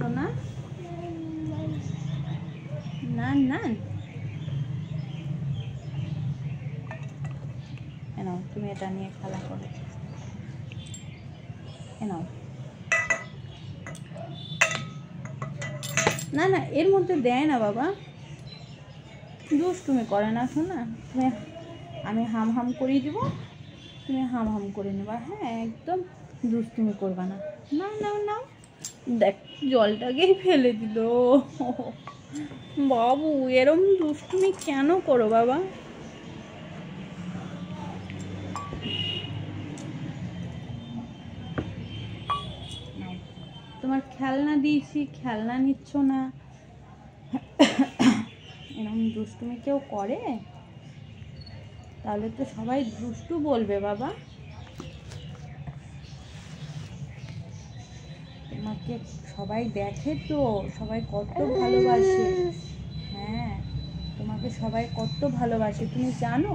সোনা, না না নাও, তুমি এটা নিয়ে খেলা করো। নাও, না না এর মধ্যে দেয় না বাবা, দুষ্টুমি করে না শোনা। তুমি, আমি হাম হাম করিয়ে দিব, তুমি হাম হাম করে নেবা। হ্যাঁ একদম দুষ্টুমি করবা না। নাও নাও নাও, দেখ জলটাকেই ফেলে দিল। বাবু এরম দুষ্টুমি কেন করো বাবা? তোমার খেলনা দিয়েছি, খেলনা নিচ্ছ না। এরকম দুষ্টুমি কেউ করে? তাহলে তো সবাই দুষ্টু বলবে বাবা। তোমাকে সবাই দেখে তো, সবাই কত ভালোবাসে। হ্যাঁ তোমাকে সবাই কত ভালোবাসে তুমি জানো?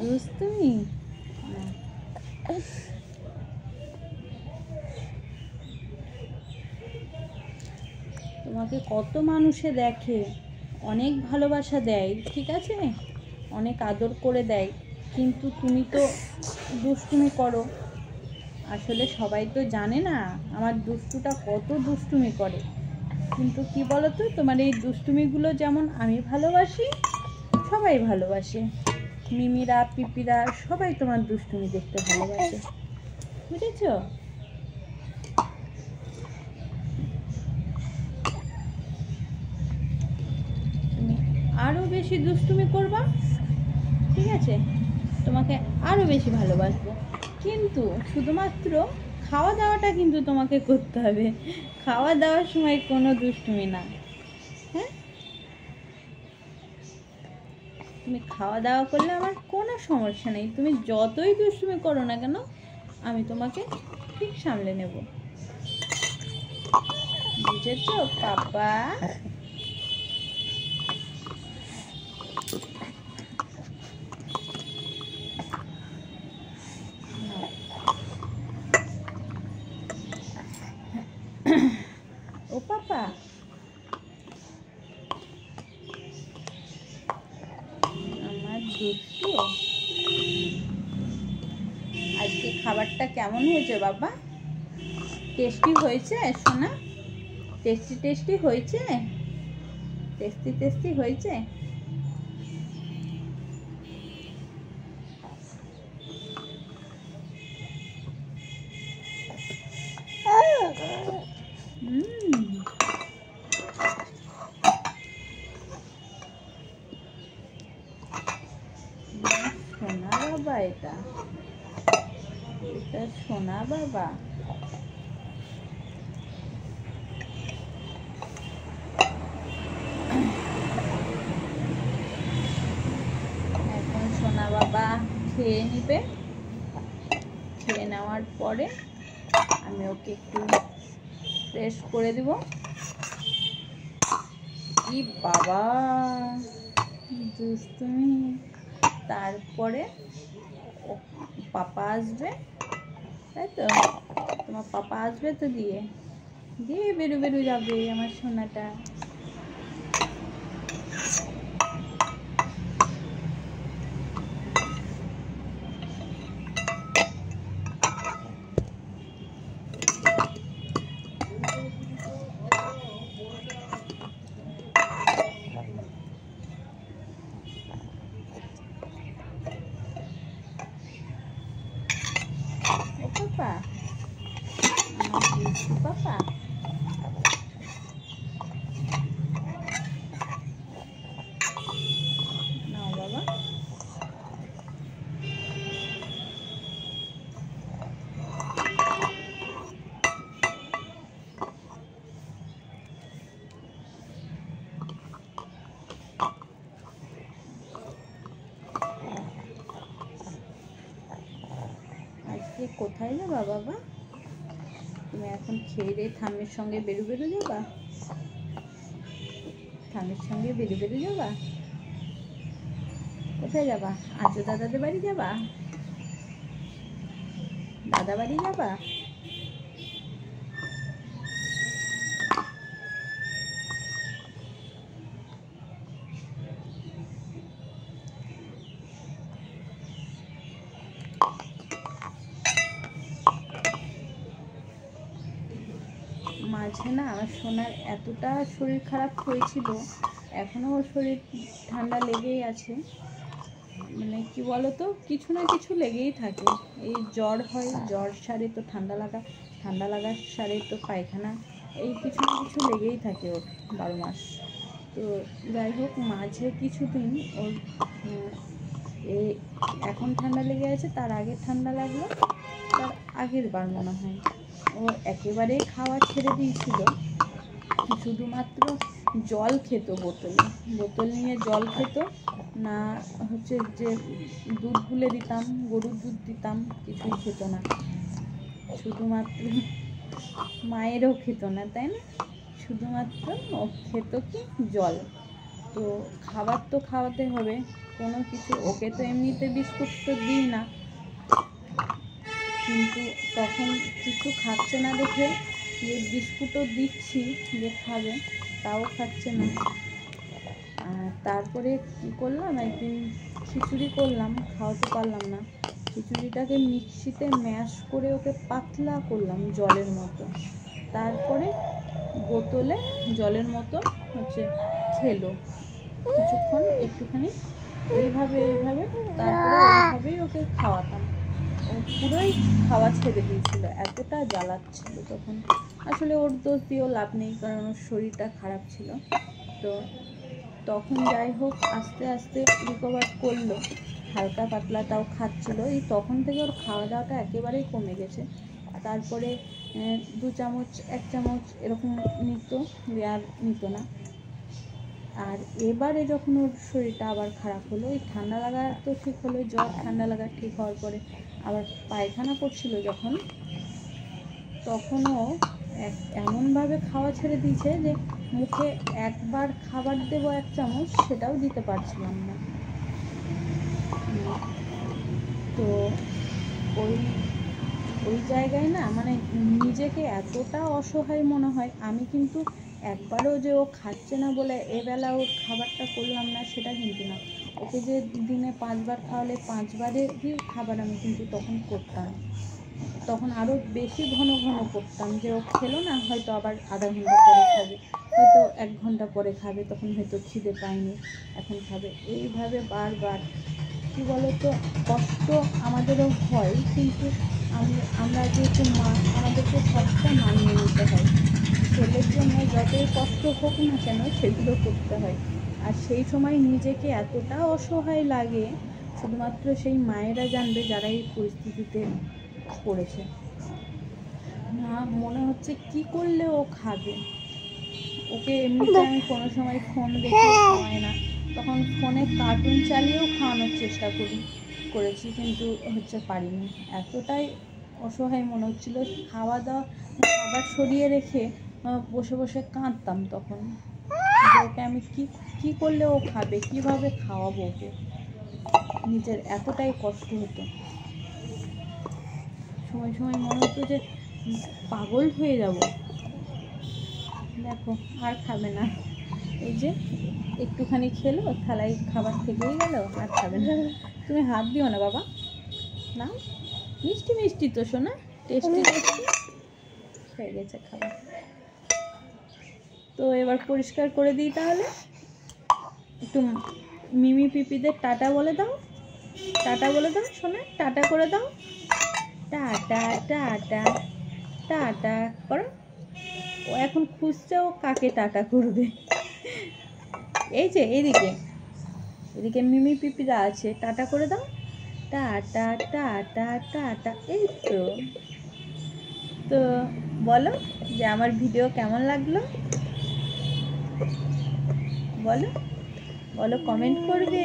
দুষ্টুমি তোমাকে কত মানুষে দেখে, অনেক ভালোবাসা দেয়, ঠিক আছে, অনেক আদর করে দেয়, কিন্তু তুমি তো দুষ্টুমি করো। আসলে সবাই তো জানে না আমার দুষ্টুটা কত দুষ্টুমি করে। কিন্তু কি বলতো, তোমার এই দুষ্টুমিগুলো যেমন আমি ভালোবাসি, সবাই ভালোবাসে। মিমিরা, পিপিরা সবাই তোমার দুষ্টুমি দেখতে ভালোবাসে, বুঝেছ? তুমি আরো বেশি দুষ্টুমি করবা, ঠিক আছে, তোমাকে আরো বেশি ভালোবাসবো। কিন্তু শুধুমাত্র খাওয়া দাওয়াটা কিন্তু তোমাকে করতে হবে। খাওয়া দাওয়ার সময় কোনো দুষ্টুমি না। হ্যাঁ তুমি খাওয়া দাওয়া করলে আমার কোনো সমস্যা নেই, তুমি যতই দুষ্টুমি করো না কেন আমি তোমাকে ঠিক সামলে নেব, বুঝেছো পাপা? ও পাপা, আমার দুষ্টু, আজকে খাবারটা কেমন হয়েছে বাবা? টেস্টি হয়েছে সোনা? টেস্টি টেস্টি হয়েছে? টেস্টি টেস্টি হয়েছে? সোনা বাবা, এটা এটা সোনা বাবা। এখন সোনা বাবা খেয়ে নিবে, খেয়ে নেওয়ার পরে আমি ওকে একটু ফ্রেশ করে দিব। কি বাবা দুষ্টুমি। তারপরে পাপা আসবে, তাই তো, তোমার পাপা আসবে তো, দিয়ে দিয়ে বেরো বেরো যাবে আমার সোনাটা। ও পাপা, আমার দুষ্টু পাপা। নাও বাবা, আজকে কোথায় যাবা বাবা? তুমি এখন খেয়ে দিয়ে ঠাম্মির সঙ্গে বেরো বেরো যাবা? ঠাম্মির সঙ্গে বেরো বেরো যাবা? কোথায় যাবা? আজু দাদাদের বাড়ি যাবা? দাদা বাড়ি যাবা? মাঝে না আমার সোনার এতটা শরীর খারাপ হয়েছিল, এখনও ওর শরীর ঠান্ডা লেগেই আছে। মানে কি বলো তো, কিছু না কিছু লেগেই থাকে। এই জ্বর হয়, জ্বর সারে তো ঠান্ডা লাগা, ঠান্ডা লাগার সারে তো পায়খানা, এই কিছু না কিছু লেগেই থাকে ওর 12 মাস। তো যাই হোক, মাঝে কিছুদিন ওর এই এখন ঠান্ডা লেগে আছে, তার আগে ঠান্ডা লাগলো, তার আগের বার মনে হয় ও একেবারে খাওয়া ছেড়ে দিয়েছিল। শুধুমাত্র জল খেত, বোতল নিয়ে জল খেত না, হচ্ছে যে দুধ গুলে দিতাম, গরুর দুধ দিতাম, কিছুই খেত না। শুধুমাত্র মায়েরও খেত না, তাই না? শুধুমাত্র ও খেত কি জল। তো খাবার তো খাওয়াতে হবে কোনো কিছু, ওকে তো এমনিতে বিস্কুট তো দিই না, কিন্তু তখন কিছু খাচ্ছে না দেখে যে বিস্কুটও দিচ্ছি যে খাবে, তাও খাচ্ছে না। আর তারপরে কী করলাম, একদিন খিচুড়ি করলাম, খাওয়াতে পারলাম না, খিচুড়িটাকে মিক্সিতে ম্যাশ করে ওকে পাতলা করলাম জলের মতো, তারপরে বোতলে জলের মতো হচ্ছে খেলো কিছুক্ষণ একটুখানি, এইভাবে তারপরে ওইভাবেই ওকে খাওয়াতাম। ও পুরোই খাওয়া ছেড়ে দিয়েছিল, এতটা জ্বালাচ্ছিল তখন। আসলে ওর দোষ দিয়েও লাভ নেই, কারণ ওর শরীরটা খারাপ ছিল। তো তখন যাই হোক আস্তে আস্তে রিকভার করলো, হালকা পাতলাটাও খাচ্ছিল। এই তখন থেকে ওর খাওয়া দাওয়াটা একেবারেই কমে গেছে। তারপরে 2 চামচ 1 চামচ এরকম নিত, আর নিত না। আর এবারে যখন ওর শরীরটা আবার খারাপ হলো, এই ঠান্ডা লাগা তো ঠিক হলো, জ্বর ঠান্ডা লাগা ঠিক হওয়ার পরে আবার পায়খানা করছিল যখন, তখনও এমনভাবে খাওয়া ছেড়ে দিয়েছে যে মুখে একবার খাবার দেবো 1 চামচ, সেটাও দিতে পারছিলাম না। তো ওই জায়গায় না, মানে নিজেকে এতটা অসহায় মনে হয়। আমি কিন্তু একবারও যে ও খাচ্ছে না বলে এবেলা ওর খাবারটা করলাম না, সেটা কিন্তু না। ওকে যে দিনে 5 বার খাওয়ালে 5 বারেরই খাবার আমি কিন্তু তখন করতাম। তখন আরও বেশি ঘন করতাম, যে ও খেলো না, হয়তো আবার আধা ঘন্টা পরে খাবে, হয়তো 1 ঘন্টা পরে খাবে, তখন হয়তো খিদে পায়নি, এখন খাবে। এইভাবে বারবার, কী বলো তো, কষ্ট আমাদেরও হয়, কিন্তু আমরা যেহেতু মা, আমাদেরকে সবটা মানিয়ে নিতে হয়। ছেলের জন্য যতই কষ্ট হোক না কেন, সেগুলো করতে হয়। আর সেই সময় নিজেকে এতটা অসহায় লাগে, শুধুমাত্র সেই মায়েরা জানবে যারা এই পরিস্থিতিতে পড়েছে। না, মনে হচ্ছে কি করলে ও খাবে। ওকে এমনিতে আমি কোনো সময় ফোন দেখে খাওয়াই না, তখন ফোনে কার্টুন চালিয়েও খাওয়ানোর চেষ্টা করেছি, কিন্তু হচ্ছে পারিনি। এতটাই অসহায় মনে হচ্ছিল, খাবার সরিয়ে রেখে বসে কাঁদতাম তখন, ওকে আমি কি করলে ও খাবে, কিভাবে খাওয়াবো ওকে। নিজের এতটাই কষ্ট হতো, সময় মনে হতো যে পাগল হয়ে যাব। দেখো আর খাবে না, এই যে একটুখানি খেলো, থালায় খাবার থেকেই গেল, আর খাবে না। তুমি হাত দিও না বাবা, না, মিষ্টি তো শোনা, টেস্টি হয়ে গেছে খাবার। তো এবার পরিষ্কার করে দিই তাহলে। একটু মিমি পিপিদের টাটা বলে দাও, শোনা, টাটা করে দাও, টাটা করো। ও এখন খুঁজছে ও কাকে টাটা করবে। এই যে এদিকে মিমি পিপিরা আছে, টাটা করে দাও, টাটা। এই তো বলো যে আমার ভিডিও কেমন লাগলো, বলো কমেন্ট করবে,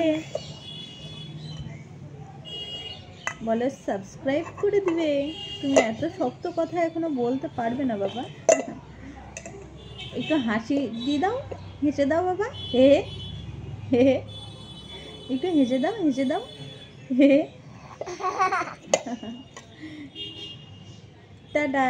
বলো সাবস্ক্রাইব করে দিবে। তুমি এত শক্ত কথা এখনো বলতে পারবে না বাবা, একটু হাসি দিয়ে দাও, হেসে দাও বাবা, হে একটু হেসে দাও, হে টাটা।